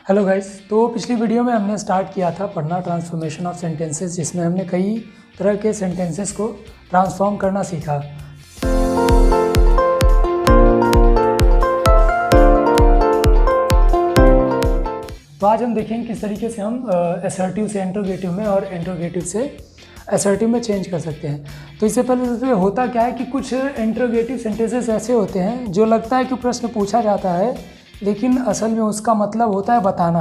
Hello guys. तो पिछली video में हमने स्टार्ट किया था पढ़ना ट्रांसफॉर्मेशन ऑफ सेंटेंसेस, जिसमें हमने कई तरह के सेंटेंसेस को ट्रांसफॉर्म करना सीखा। तो आज हम देखेंगे किस तरीके से हम असर्टिव से इंट्रोगेटिव में और इंट्रोगेटिव से असर्टिव में चेंज कर सकते हैं। तो इससे पहले होता क्या है कि कुछ इंट्रोगेटिव सेंटेंसेस ऐसे होते हैं जो लगता है कि प्रश्न पूछा जाता है, लेकिन असल में उसका मतलब होता है बताना।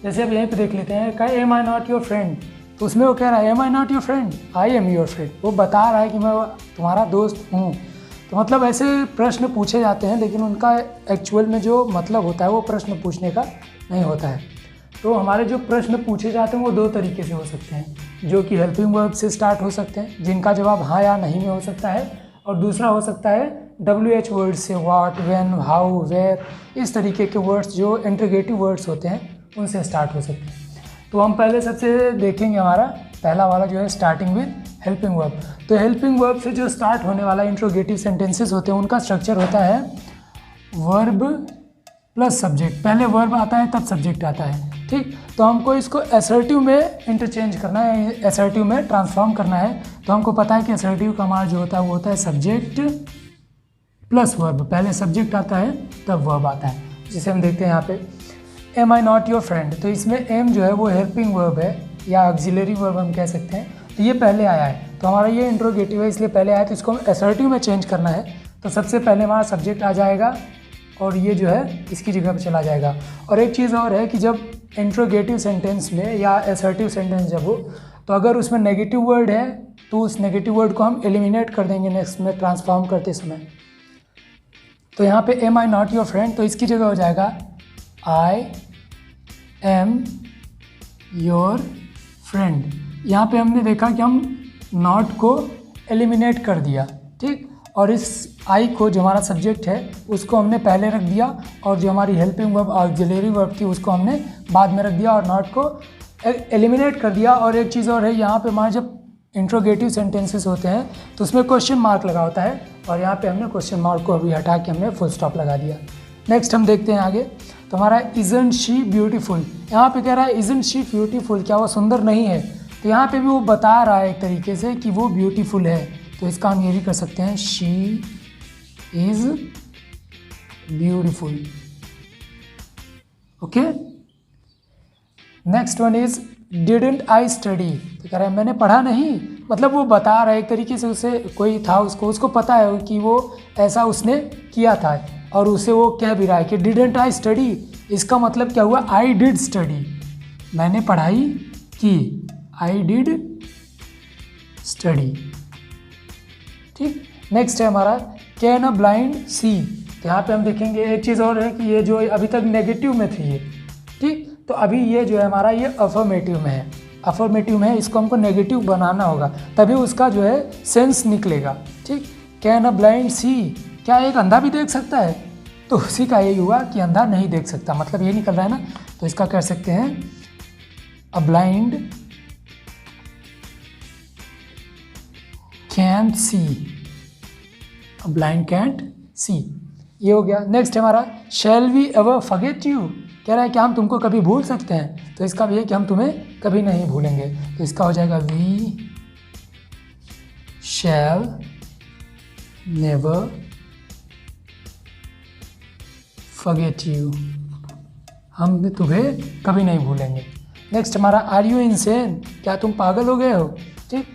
जैसे अब यहीं पे देख लेते हैं, कहा am I not your friend, तो उसमें वो कह रहा है am I not your friend, I am your friend. वो बता रहा है कि मैं तुम्हारा दोस्त हूँ। तो मतलब ऐसे प्रश्न पूछे जाते हैं, लेकिन उनका एक्चुअल में जो मतलब होता है वो प्रश्न पूछने का नहीं होता है। तो हमारे जो प्रश्न पूछे जाते हैं वो दो तरीके से हो सकते हैं, जो कि हेल्पिंग वर्ब से स्टार्ट हो सकते हैं, जिनका जवाब हाँ या नहीं में हो सकता है, और दूसरा हो सकता है WH वर्ड्स से, व्हाट, व्हेन, हाउ, वेयर, इस तरीके के वर्ड्स जो इंट्रोगेटिव वर्ड्स होते हैं उनसे स्टार्ट हो सकते हैं। तो हम पहले सबसे देखेंगे हमारा पहला वाला जो है स्टार्टिंग विद हेल्पिंग वर्ब। तो हेल्पिंग वर्ब से जो स्टार्ट होने वाला इंट्रोगेटिव सेंटेंसेस होते हैं उनका स्ट्रक्चर होता है वर्ब प्लस सब्जेक्ट। पहले वर्ब आता है तब सब्जेक्ट आता है, ठीक। तो हमको इसको असर्टिव में इंटरचेंज करना है, असर्टिव में ट्रांसफॉर्म करना है। तो हमको पता है कि असर्टिव का हमारा जो होता है वो होता है सब्जेक्ट प्लस वर्ब। पहले सब्जेक्ट आता है तब वर्ब आता है, जिसे हम देखते हैं यहाँ पे am I not your friend. तो इसमें एम जो है वो हेल्पिंग वर्ब है या ऑक्सिलरी वर्ब हम कह सकते हैं। तो ये पहले आया है, तो हमारा ये इंट्रोगेटिव है इसलिए पहले आया, तो इसको हम असर्टिव में चेंज करना है। तो सबसे पहले हमारा सब्जेक्ट आ जाएगा और ये जो है इसकी जगह पर चला जाएगा। और एक चीज़ और है कि जब इंट्रोगेटिव सेंटेंस में या असर्टिव सेंटेंस जब हो, तो अगर उसमें नेगेटिव वर्ड है तो उस नेगेटिव वर्ड को हम एलिमिनेट कर देंगे नेक्स्ट में ट्रांसफॉर्म करते समय। तो यहाँ पे am I not your friend, तो इसकी जगह हो जाएगा आई एम योर फ्रेंड। यहाँ पे हमने देखा कि हम नॉट को एलिमिनेट कर दिया, ठीक। और इस आई को जो हमारा सब्जेक्ट है उसको हमने पहले रख दिया, और जो हमारी हेल्पिंग वर्ब ऑक्सिलरी वर्ब थी उसको हमने बाद में रख दिया और नॉट को एलिमिनेट कर दिया। और एक चीज़ और है, यहाँ पे हमारे जब इंट्रोगेटिव सेंटेंसेस होते हैं तो उसमें क्वेश्चन मार्क लगा होता है, और यहाँ पे हमने क्वेश्चन मार्क को अभी हटा के हमने फुल स्टॉप लगा दिया। नेक्स्ट हम देखते हैं आगे। तो हमारा इजंट शी ब्यूटीफुल, यहाँ पे कह रहा है इजंट शी ब्यूटीफुल, क्या वो सुंदर नहीं है? तो यहाँ पे भी वो बता रहा है एक तरीके से कि वो ब्यूटीफुल है। तो इसका हम ये भी कर सकते हैं she is beautiful. Okay, next one is didn't I study. तो कह रहा है मैंने पढ़ा नहीं, मतलब वो बता रहा है एक तरीके से, उसे कोई था उसको पता है कि वो ऐसा उसने किया था, और उसे वो कह भी रहा है कि डिडंट आई स्टडी। इसका मतलब क्या हुआ? आई डिड स्टडी, मैंने पढ़ाई की, आई डिड स्टडी, ठीक। नेक्स्ट है हमारा कैन अ ब्लाइंड सी। तो यहाँ पे हम देखेंगे एक चीज़ और है कि ये जो अभी तक नेगेटिव में थी ये, ठीक। तो अभी ये जो है हमारा ये अफर्मेटिव में है, अफर्मेटिव में है, इसको हमको नेगेटिव बनाना होगा तभी उसका जो है सेंस निकलेगा, ठीक। कैन अ ब्लाइंड सी, क्या एक अंधा भी देख सकता है? तो उसी का यही हुआ कि अंधा नहीं देख सकता, मतलब ये निकल रहा है ना। तो इसका कह सकते हैं a blind can't see, a blind can't see, ये हो गया। नेक्स्ट है हमारा shall we ever forget you. कह रहा है कि हम तुमको कभी भूल सकते हैं? तो इसका भी है कि हम तुम्हें कभी नहीं भूलेंगे। तो इसका हो जाएगा we shall never forget you, हम तुम्हें कभी नहीं भूलेंगे। नेक्स्ट हमारा आर यू इनसेन, क्या तुम पागल हो गए हो? ठीक,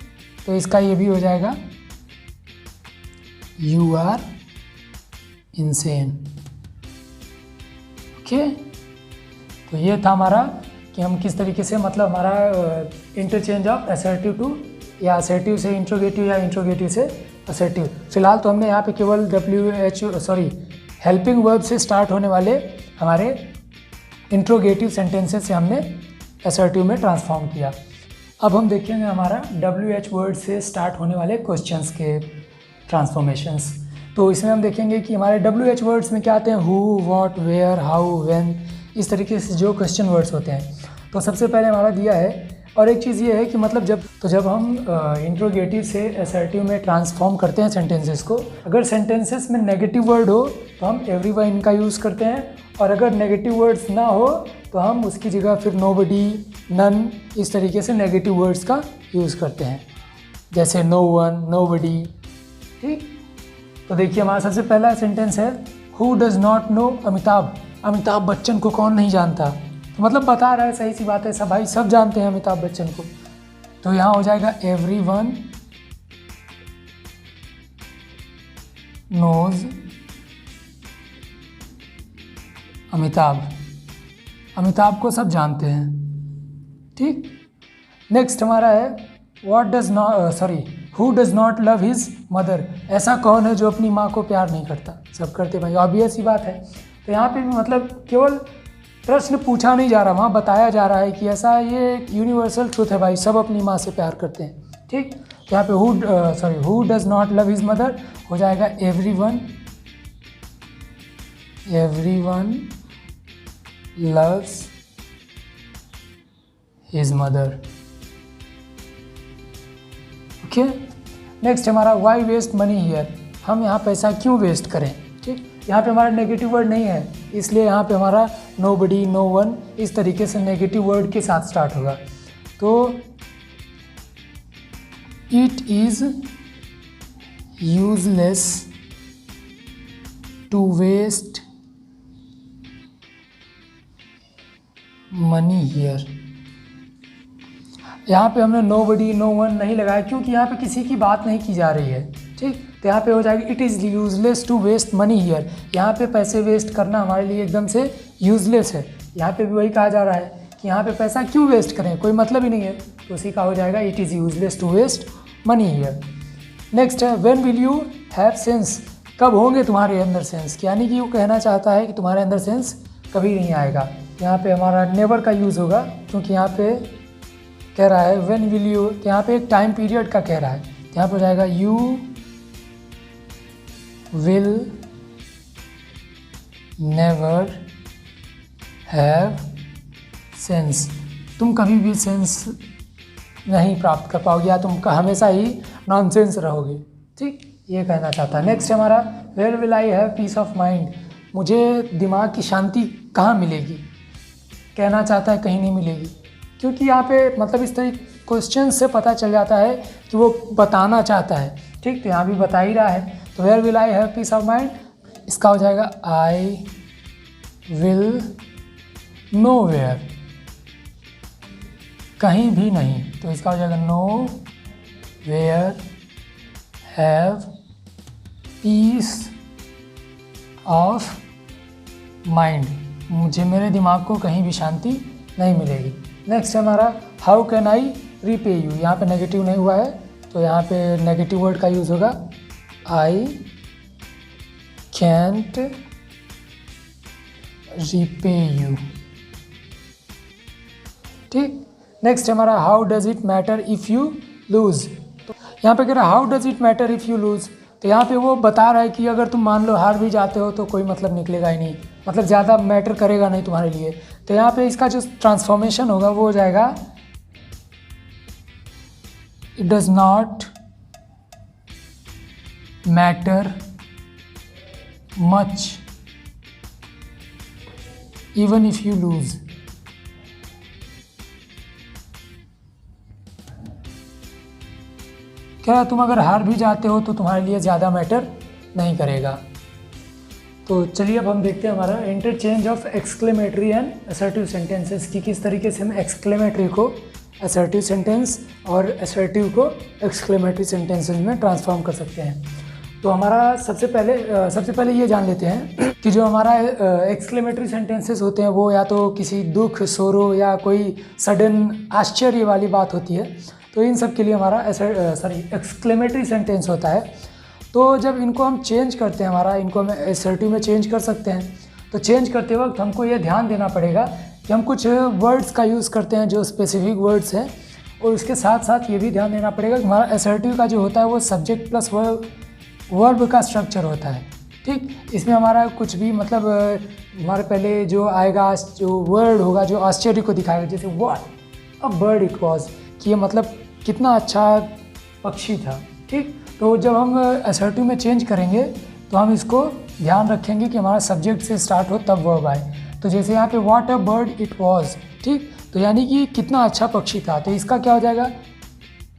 तो इसका ये भी हो जाएगा यू आर इनसेन। ओके, तो ये था हमारा कि हम किस तरीके से, मतलब हमारा इंटरचेंज ऑफ असर्टिव टू, या असर्टिव से इंट्रोगेटिव या इंट्रोगेटिव से असर्टिव। फिलहाल तो हमने यहाँ पे केवल हेल्पिंग वर्ब से स्टार्ट होने वाले हमारे इंट्रोगेटिव सेंटेंसेस से हमने असर्टिव में ट्रांसफॉर्म किया। अब हम देखेंगे हमारा WH वर्ड से स्टार्ट होने वाले क्वेश्चंस के ट्रांसफॉर्मेशंस। तो इसमें हम देखेंगे कि हमारे WH वर्ड्स में क्या आते हैं, who, what, where, how, when, इस तरीके से जो क्वेश्चन वर्ड्स होते हैं। तो सबसे पहले हमारा दिया है और एक चीज़ ये है कि मतलब जब हम इंट्रोगेटिव से असर्टिव में ट्रांसफॉर्म करते हैं सेंटेंसेस को, अगर सेंटेंसेस में नेगेटिव वर्ड हो तो हम एवरीवन का यूज़ करते हैं, और अगर नेगेटिव वर्ड्स ना हो तो हम उसकी जगह फिर नोबडी, नन, इस तरीके से नेगेटिव वर्ड्स का यूज़ करते हैं, जैसे नो वन, नोबडी। ठीक, तो देखिए हमारा सबसे पहला सेंटेंस है who does not know Amitabh. Amitabh Bachchan को कौन नहीं जानता, तो मतलब बता रहा है, सही सी बात है, सब भाई सब जानते हैं अमिताभ बच्चन को। तो यहाँ हो जाएगा एवरीवन नोज अमिताभ। अमिताभ को सब जानते हैं। ठीक, नेक्स्ट हमारा है who does not love his mother. ऐसा कौन है जो अपनी माँ को प्यार नहीं करता, सब करते भाई, ऑब्वियस ही बात है। तो यहाँ पे भी मतलब केवल प्रश्न पूछा नहीं जा रहा, वहाँ बताया जा रहा है कि ऐसा ये यूनिवर्सल ट्रूथ है भाई, सब अपनी माँ से प्यार करते हैं। ठीक, तो यहाँ पे who does not love his mother हो जाएगा everyone loves his mother. Okay, next हमारा वाई वेस्ट मनी हियर। हम यहाँ पैसा क्यों वेस्ट करें। ठीक, यहाँ पे हमारा नेगेटिव वर्ड नहीं है, इसलिए यहाँ पे हमारा नोबडी, नो वन, इस तरीके से नेगेटिव वर्ड के साथ स्टार्ट होगा। तो it is useless to waste money here. यहाँ पे हमने नोबडी, नो वन नहीं लगाया क्योंकि यहाँ पे किसी की बात नहीं की जा रही है। ठीक, तो यहाँ पे हो जाएगा it is useless to waste money here. यहाँ पे पैसे वेस्ट करना हमारे लिए एकदम से यूजलेस है। यहाँ पे भी वही कहा जा रहा है कि यहाँ पे पैसा क्यों वेस्ट करें, कोई मतलब ही नहीं है, तो उसी का हो जाएगा it is useless to waste money here. Next है when will you have sense. कब होंगे तुम्हारे अंदर सेंस, यानी कि वो कहना चाहता है कि तुम्हारे अंदर सेंस कभी नहीं आएगा। यहाँ पे हमारा नेवर का यूज़ होगा क्योंकि यहाँ पे कह रहा है व्हेन विल यू, तो यहाँ पे एक टाइम पीरियड का कह रहा है, यहाँ पे हो जाएगा you will never have sense. तुम कभी भी सेंस नहीं प्राप्त कर पाओगे, या तुम हमेशा ही नॉनसेंस रहोगे। ठीक, ये कहना चाहता है। नेक्स्ट हमारा where will I have peace of mind. मुझे दिमाग की शांति कहाँ मिलेगी, कहना चाहता है कहीं नहीं मिलेगी, क्योंकि यहाँ पे मतलब इस तरह क्वेश्चन से पता चल जाता है कि वो बताना चाहता है। ठीक, तो यहाँ भी बता ही रहा है। तो where will I have peace of mind, इसका हो जाएगा आई विल नो वेयर, कहीं भी नहीं, तो इसका हो जाएगा nowhere have peace of mind. मुझे मेरे दिमाग को कहीं भी शांति नहीं मिलेगी। नेक्स्ट हमारा how can I repay you. यहाँ पे नेगेटिव नहीं हुआ है, तो यहाँ पे नेगेटिव वर्ड का यूज़ होगा आई कैंट रीपे यू। ठीक, नेक्स्ट हमारा how does it matter if you lose. तो यहाँ पे कह रहा है how does it matter if you lose, तो यहाँ पे वो बता रहा है कि अगर तुम मान लो हार भी जाते हो तो कोई मतलब निकलेगा ही नहीं, मतलब ज़्यादा मैटर करेगा नहीं तुम्हारे लिए। तो यहाँ पे इसका जो ट्रांसफॉर्मेशन होगा वो हो जाएगा it does not matter much even if you lose. क्या तुम अगर हार भी जाते हो तो तुम्हारे लिए ज़्यादा मैटर नहीं करेगा। तो चलिए अब हम देखते हैं हमारा interchange of exclamatory and assertive sentences की किस तरीके से हम एक्सक्लेमेटरी को असर्टिव सेंटेंस और असर्टिव को एक्सक्लेमेटरी सेंटेंसेस में ट्रांसफॉर्म कर सकते हैं। तो हमारा सबसे पहले ये जान लेते हैं कि जो हमारा एक्सक्लेमेटरी सेंटेंसेस होते हैं वो या तो किसी दुख, शोरो या कोई सडन आश्चर्य वाली बात होती है, तो इन सब के लिए हमारा एक्सक्लेमेटरी सेंटेंस होता है। तो जब इनको हम चेंज करते हैं, इनको हम असर्टिव में चेंज कर सकते हैं। तो चेंज करते वक्त हमको ये ध्यान देना पड़ेगा कि हम कुछ वर्ड्स का यूज़ करते हैं जो स्पेसिफिक वर्ड्स हैं, और उसके साथ साथ ये भी ध्यान देना पड़ेगा कि हमारा असर्टिव का जो होता है वो सब्जेक्ट प्लस वर्ब का स्ट्रक्चर होता है। ठीक, इसमें हमारा कुछ भी मतलब हमारे पहले जो आएगा, जो वर्ड होगा जो आश्चर्य को दिखाएगा, जैसे what, a bird it was, कि ये मतलब कितना अच्छा पक्षी था। ठीक, तो जब हम असर्टिव में चेंज करेंगे तो हम इसको ध्यान रखेंगे कि हमारा सब्जेक्ट से स्टार्ट हो तब वर्ब आए। तो जैसे यहाँ पे what a bird it was, ठीक, तो यानी कि कितना अच्छा पक्षी था, तो इसका क्या हो जाएगा,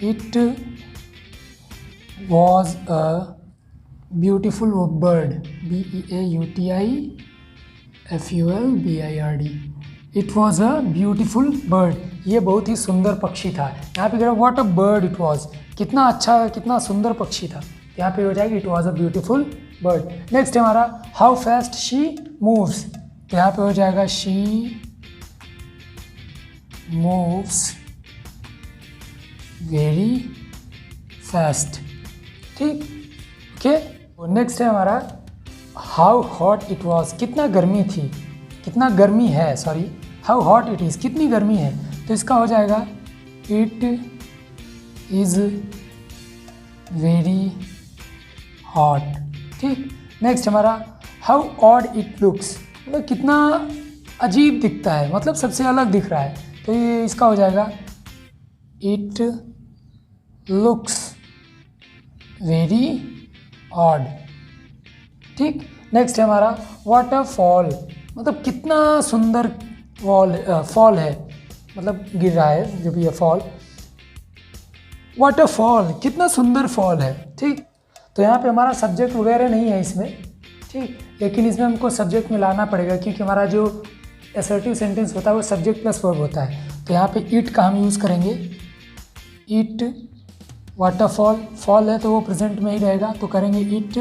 it was a beautiful bird, BEAUTIFULBIRD, it was a beautiful bird, ये बहुत ही सुंदर पक्षी था। यहाँ पे कह रहा what a bird it was, कितना अच्छा कितना सुंदर पक्षी था, यहाँ पे हो जाएगी it was a beautiful bird. Next है हमारा हाउ फास्ट शी मूव्स, तो यहाँ पे हो जाएगा शी मूव्स वेरी फास्ट। ठीक, ओके। नेक्स्ट है हमारा हाउ हॉट इट वॉज, कितना गर्मी थी, कितना गर्मी है, sorry, how hot it is, कितनी गर्मी है, तो इसका हो जाएगा इट इज़ वेरी हॉट। ठीक, नेक्स्ट हमारा हाउ ऑड इट लुक्स, मतलब कितना अजीब दिखता है, मतलब सबसे अलग दिख रहा है, तो ये इसका हो जाएगा इट लुक्स वेरी ऑड। ठीक, नेक्स्ट है हमारा व्हाट अ फॉल, मतलब कितना सुंदर फॉल है, मतलब गिर रहा है जो भी है फॉल, व्हाट अ फॉल, कितना सुंदर फॉल है। ठीक, तो यहाँ पे हमारा सब्जेक्ट वगैरह नहीं है इसमें, ठीक, लेकिन इसमें हमको सब्जेक्ट मिलाना पड़ेगा क्योंकि हमारा जो असर्टिव सेंटेंस होता है वो सब्जेक्ट प्लस वर्ब होता है। तो यहाँ पे इट का हम यूज़ करेंगे, इट वाटरफॉल, फॉल है तो वो प्रेजेंट में ही रहेगा, तो करेंगे it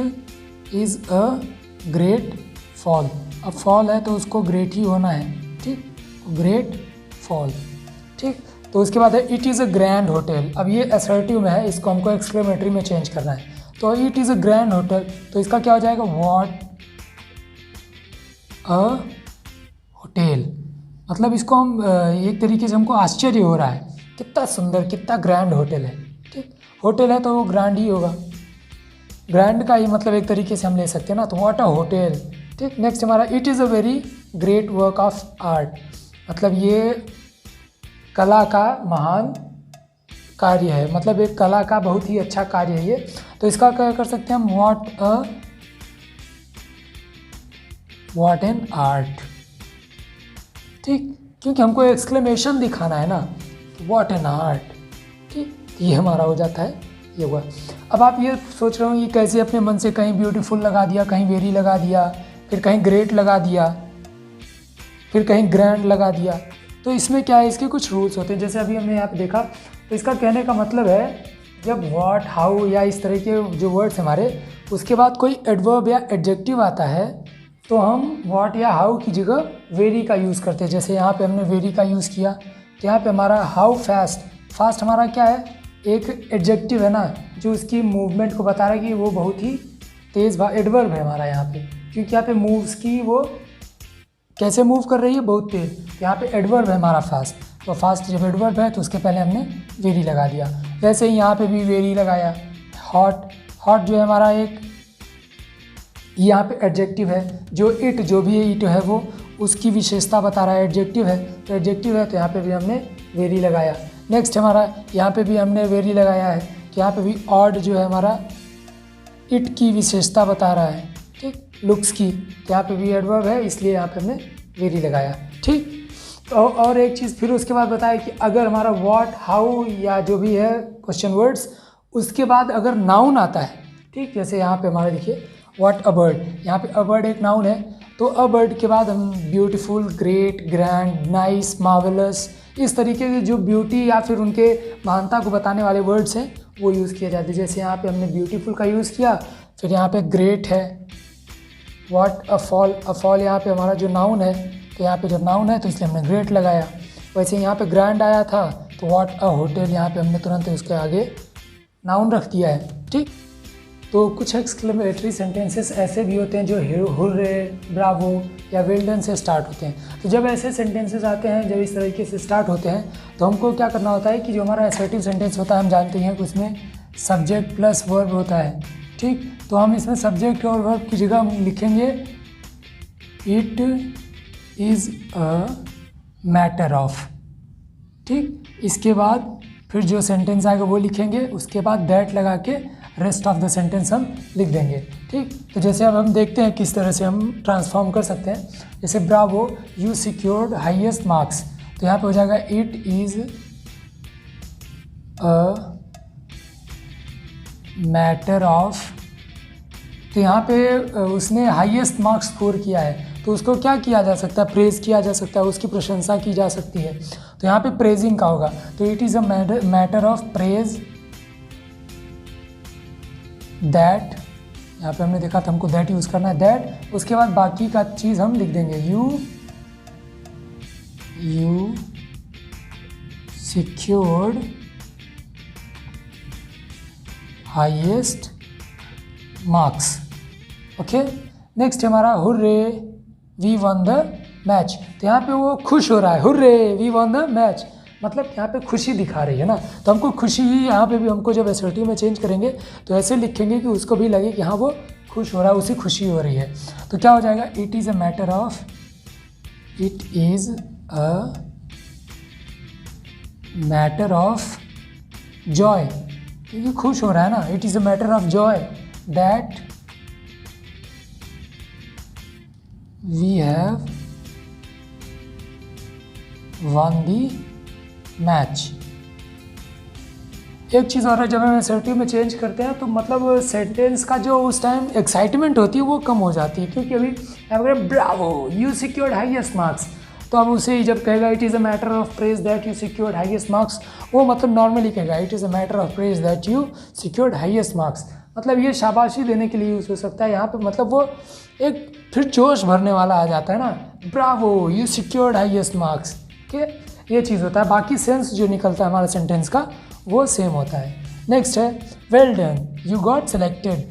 is a great fall, अब फॉल है तो उसको ग्रेट ही होना है। ठीक, ग्रेट फॉल। ठीक, तो उसके बाद है it is a grand hotel, अब ये असर्टिव में है, इसको हमको एक्सक्लेमेटरी में चेंज करना है, तो it is a grand hotel, तो इसका क्या हो जाएगा व्हाट अ होटल, मतलब इसको हम एक तरीके से हमको आश्चर्य हो रहा है, कितना सुंदर कितना ग्रैंड होटल है। ठीक, होटल है तो वो ग्रैंड ही होगा, ग्रैंड का ही मतलब एक तरीके से हम ले सकते हैं ना, तो व्हाट अ होटल। ठीक, नेक्स्ट हमारा it is a very great work of art, मतलब ये कला का महान कार्य है, मतलब एक कला का बहुत ही अच्छा कार्य है ये, तो इसका क्या कर सकते हैं हम व्हाट एन आर्ट। ठीक, क्योंकि हमको एक्सक्लेमेशन दिखाना है ना, व्हाट एन आर्ट। ठीक, ये हमारा हो जाता है, ये हुआ। अब आप ये सोच रहे हो कि कैसे अपने मन से कहीं ब्यूटीफुल लगा दिया, कहीं वेरी लगा दिया, फिर कहीं ग्रेट लगा दिया, फिर कहीं ग्रैंड लगा दिया, तो इसमें क्या है, इसके कुछ रूल्स होते हैं। जैसे अभी हमने यहाँ पे देखा, तो इसका कहने का मतलब है जब व्हाट हाउ या इस तरह के जो वर्ड्स हमारे, उसके बाद कोई एडवर्ब या एडजेक्टिव आता है तो हम व्हाट या हाउ की जगह वेरी का यूज़ करते हैं। जैसे यहाँ पे हमने वेरी का यूज़ किया, तो यहाँ पे हमारा हाउ फास्ट, फास्ट हमारा क्या है, एक एडजेक्टिव है ना जो उसकी मूवमेंट को बता रहा है कि वो बहुत ही तेज़, एडवर्ब है हमारा यहाँ पे, क्योंकि यहाँ पे मूव्स की वो कैसे मूव कर रही है, बहुत तेज, यहाँ पे एडवर्ब है हमारा फास्ट, तो फास्ट जब एडवर्ब है तो उसके पहले हमने वेरी लगा दिया। वैसे ही यहाँ पे भी वेरी लगाया। हॉट, हॉट जो है हमारा एक यहाँ पे एडजेक्टिव है, जो इट जो भी है इट है वो उसकी विशेषता बता रहा है, एडजेक्टिव है, तो एडजेक्टिव है तो यहाँ पे भी हमने वेरी लगाया। नेक्स्ट हमारा यहाँ पे भी हमने वेरी लगाया है, तो यहाँ पे भी ऑड जो है हमारा इट की विशेषता बता रहा है, ठीक, लुक्स की, तो यहाँ पे भी एडवर्ब है इसलिए यहाँ पे हमने वेरी लगाया। ठीक, और एक चीज़ फिर उसके बाद बताया कि अगर हमारा व्हाट हाउ या जो भी है क्वेश्चन वर्ड्स, उसके बाद अगर नाउन आता है, ठीक, जैसे यहाँ पे हमारा देखिए व्हाट अ बर्ड, यहाँ पे अ बर्ड एक नाउन है, तो अ बर्ड के बाद हम beautiful, great, grand, nice, marvellous, इस तरीके के जो ब्यूटी या फिर उनके महानता को बताने वाले वर्ड्स हैं वो यूज़ किए जाते हैं। जैसे यहाँ पे हमने ब्यूटीफुल का यूज़ किया, फिर यहाँ पे ग्रेट है, what a fall, a fall यहाँ पे हमारा जो नाउन है, तो यहाँ पे जब नाउन है तो इसलिए हमने ग्रेट लगाया। वैसे यहाँ पे ग्रैंड आया था तो व्हाट अ होटल, यहाँ पे हमने तुरंत उसके आगे नाउन रख दिया है। ठीक, तो कुछ एक्सक्लेमेटरी सेंटेंसेस ऐसे भी होते हैं जो हुर्रे, ब्रावो या वेल डन से स्टार्ट होते हैं। तो जब ऐसे सेंटेंसेस आते हैं, जब इस तरीके से स्टार्ट होते हैं, तो हमको क्या करना होता है कि जो हमारा असर्टिव सेंटेंस होता है हम जानते हैं कि उसमें सब्जेक्ट प्लस वर्ब होता है। ठीक, तो हम इसमें सब्जेक्ट और वर्ब की जगह हम लिखेंगे it is a matter of. ठीक, इसके बाद फिर जो सेंटेंस आएगा वो लिखेंगे, उसके बाद दैट लगा के रेस्ट ऑफ द सेंटेंस हम लिख देंगे। ठीक, तो जैसे अब हम देखते हैं किस तरह से हम ट्रांसफॉर्म कर सकते हैं। जैसे Bravo you secured highest marks, तो यहाँ पे हो जाएगा it is a matter of, तो यहाँ पे उसने हाईएस्ट मार्क्स स्कोर किया है, तो उसको क्या किया जा सकता है, प्रेज़ किया जा सकता है, उसकी प्रशंसा की जा सकती है। तो यहाँ पे प्रेजिंग का होगा, तो it is a matter of praise that, यहाँ पे हमने देखा था हमको दैट यूज़ करना है, दैट, उसके बाद बाकी का चीज़ हम लिख देंगे you secured highest marks. Okay, next हमारा hurray we won the match, तो यहाँ पे वो खुश हो रहा है, hurray we won the match, मतलब यहाँ पे खुशी दिखा रही है ना, तो हमको खुशी ही यहाँ पे भी हमको जब असर्टिव में चेंज करेंगे तो ऐसे लिखेंगे कि उसको भी लगे कि हाँ वो खुश हो रहा है, उसे खुशी हो रही है। तो क्या हो जाएगा, it is a matter of joy, क्योंकि खुश हो रहा है ना, it is a matter of joy that we have won the match. एक चीज़ और है, जब हम असर्टिव में चेंज करते हैं तो मतलब सेंटेंस का जो उस टाइम एक्साइटमेंट होती है वो कम हो जाती है, क्योंकि अभी अगर Bravo you secured highest marks, तो अब उसे ही जब कहेगा it is a matter of praise that you secured highest marks, वो मतलब नॉर्मली कहेगा it is a matter of praise that you secured highest marks, मतलब ये शाबाशी देने के लिए यूज़ हो सकता है। यहाँ पे मतलब वो एक फिर जोश भरने वाला आ जाता है ना, Bravo you secured highest marks के, ये चीज़ होता है। बाकी सेंस जो निकलता है हमारा सेंटेंस का वो सेम होता है। नेक्स्ट है well done you got selected,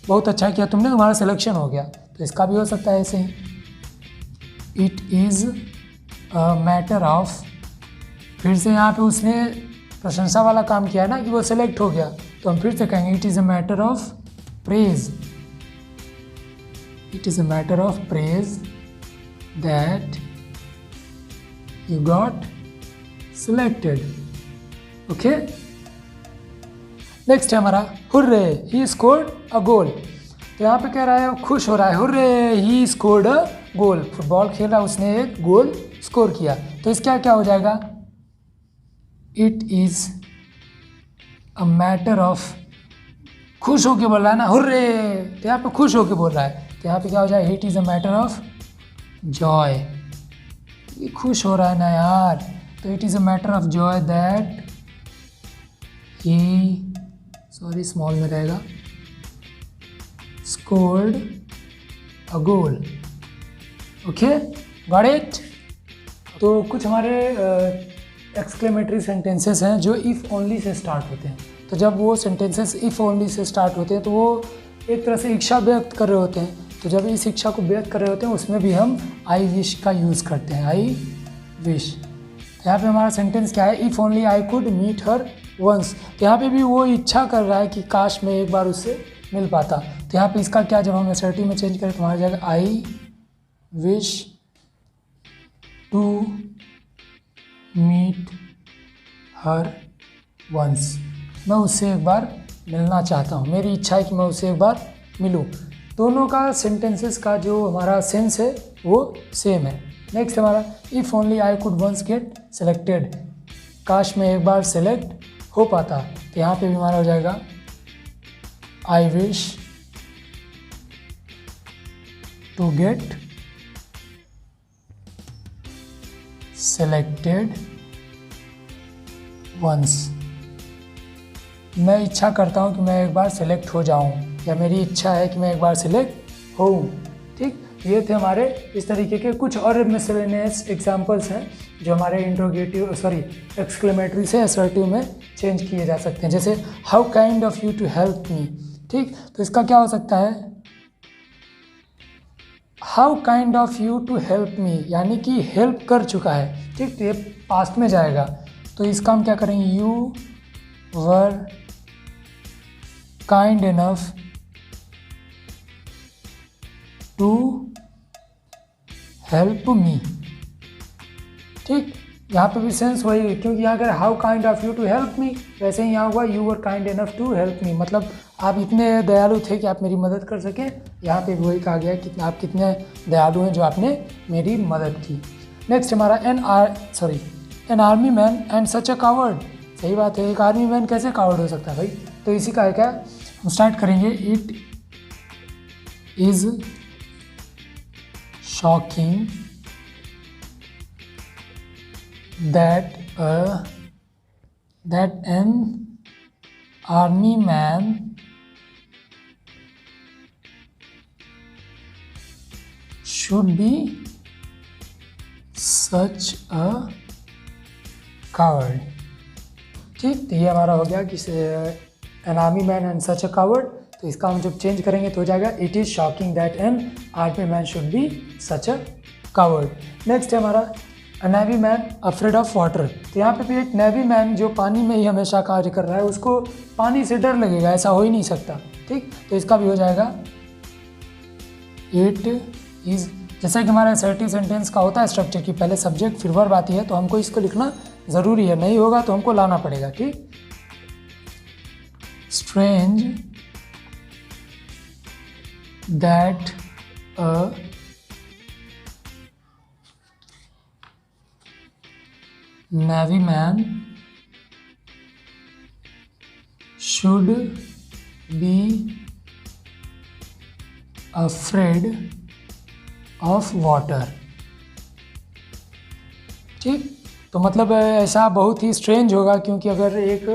बहुत अच्छा किया तुमने, तुम्हारा सिलेक्शन हो गया, तो इसका भी हो सकता है ऐसे ही, it is a matter of, फिर से यहाँ पे उसने प्रशंसा वाला काम किया है ना कि वो सेलेक्ट हो गया, तो हम फिर से कहेंगे it is a matter of praise, it is a matter of praise that you got selected। Okay, next है हमारा हुर्रे ही स्कोर्ड अ गोल, तो यहाँ पे कह रहा है खुश हो रहा है, hurray he scored a goal, football खेल रहा है, उसने एक गोल स्कोर किया, तो इसका क्या हो जाएगा, it is a matter of, खुश होके बोल रहा है ना हुर्रे, तो यहाँ पे खुश होके बोल रहा है, तो यहाँ पे क्या हो जाएगा, it is a matter of Joy, ये खुश हो रहा है ना यार, तो it is a matter of joy that he, sorry small में रहेगा, scored a goal. Okay, got it. तो कुछ हमारे एक्सक्लेमेटरी सेंटेंसेस हैं जो इफ़ ओनली से स्टार्ट होते हैं, तो जब वो sentences if only say start होते हैं तो वो एक तरह से इच्छा व्यक्त कर रहे होते हैं, तो जब इस इच्छा को व्यक्त कर रहे होते हैं उसमें भी हम आई विश का यूज़ करते हैं, आई विश। तो यहाँ पे हमारा सेंटेंस क्या है, if only I could meet her once, तो यहाँ पे भी वो इच्छा कर रहा है कि काश मैं एक बार उससे मिल पाता, तो यहाँ पे इसका क्या, जब हम असर्टिव में चेंज करें तो हमारा जाएगा I wish to meet her once, मैं उससे एक बार मिलना चाहता हूँ, मेरी इच्छा है कि मैं उससे एक बार मिलूँ। दोनों का सेंटेंसेस का जो हमारा सेंस है वो सेम है। नेक्स्ट हमारा if only I could once get selected, काश मैं एक बार सेलेक्ट हो पाता, तो यहाँ पे भी हमारा हो जाएगा I wish to get selected once, मैं इच्छा करता हूँ कि मैं एक बार सेलेक्ट हो जाऊँ, या मेरी इच्छा है कि मैं एक बार सेलेक्ट होऊँ। ठीक, ये थे हमारे इस तरीके के कुछ और मिसलेनियस एग्जांपल्स हैं जो हमारे इंट्रोगेटिव एक्सक्लेमेटरी से असर्टिव में चेंज किए जा सकते हैं। जैसे how kind of you to help me, ठीक, तो इसका क्या हो सकता है, how kind of you to help me, यानी कि हेल्प कर चुका है, ठीक, तो ये पास्ट में जाएगा, तो इसका हम क्या करेंगे, you were kind enough to help me. ठीक, यहाँ पे भी सेंस वही, क्योंकि यहाँ अगर how kind of you to help me, वैसे ही यहाँ हुआ you were kind enough to help me, मतलब आप इतने दयालु थे कि आप मेरी मदद कर सकें। यहाँ पे भी वही कहा गया कि आप कितने दयालु हैं जो आपने मेरी मदद की। नेक्स्ट हमारा an army man and such a coward. सही बात है, एक आर्मी मैन कैसे कावर्ड हो सकता है भाई। तो इसी का क्या हम स्टार्ट करेंगे। It is shocking that an army man should be such a coward। ठीक, तो ये हमारा हो गया कि an army man and such a coward. तो इसका हम जब चेंज करेंगे तो हो जाएगा it is shocking that an army man should be such a coward. Next है हमारा अ navy man afraid of water. तो यहाँ पे भी एक नेवी मैन जो पानी में ही हमेशा कार्य कर रहा है, उसको पानी से डर लगेगा, ऐसा हो ही नहीं सकता। ठीक, तो इसका भी हो जाएगा इट इज़, जैसा कि हमारा असर्टिव सेंटेंस का होता है स्ट्रक्चर की पहले सब्जेक्ट फिर वर्ब आती है, तो हमको इसको लिखना ज़रूरी है, नहीं होगा तो हमको लाना पड़ेगा। ठीक, strange that a navy man should be afraid of water। ठीक, तो मतलब ऐसा बहुत ही स्ट्रेंज होगा, क्योंकि अगर एक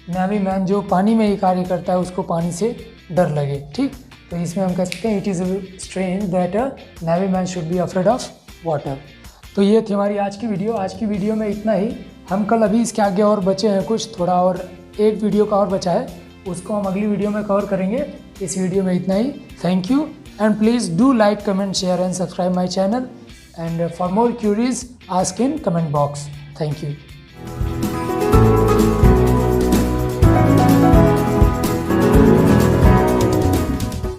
नेवी मैन जो पानी में ही कार्य करता है उसको पानी से डर लगे। ठीक, तो इसमें हम कह सकते हैं it is strange that a navy man should be afraid of water. तो ये थी हमारी आज की वीडियो। आज की वीडियो में इतना ही। हम कल अभी इसके आगे और बचे हैं कुछ थोड़ा, और एक वीडियो का और बचा है, उसको हम अगली वीडियो में कवर करेंगे। इस वीडियो में इतना ही। Thank you and please do like, comment, share and subscribe my channel and for more queries ask in comment box. Thank you.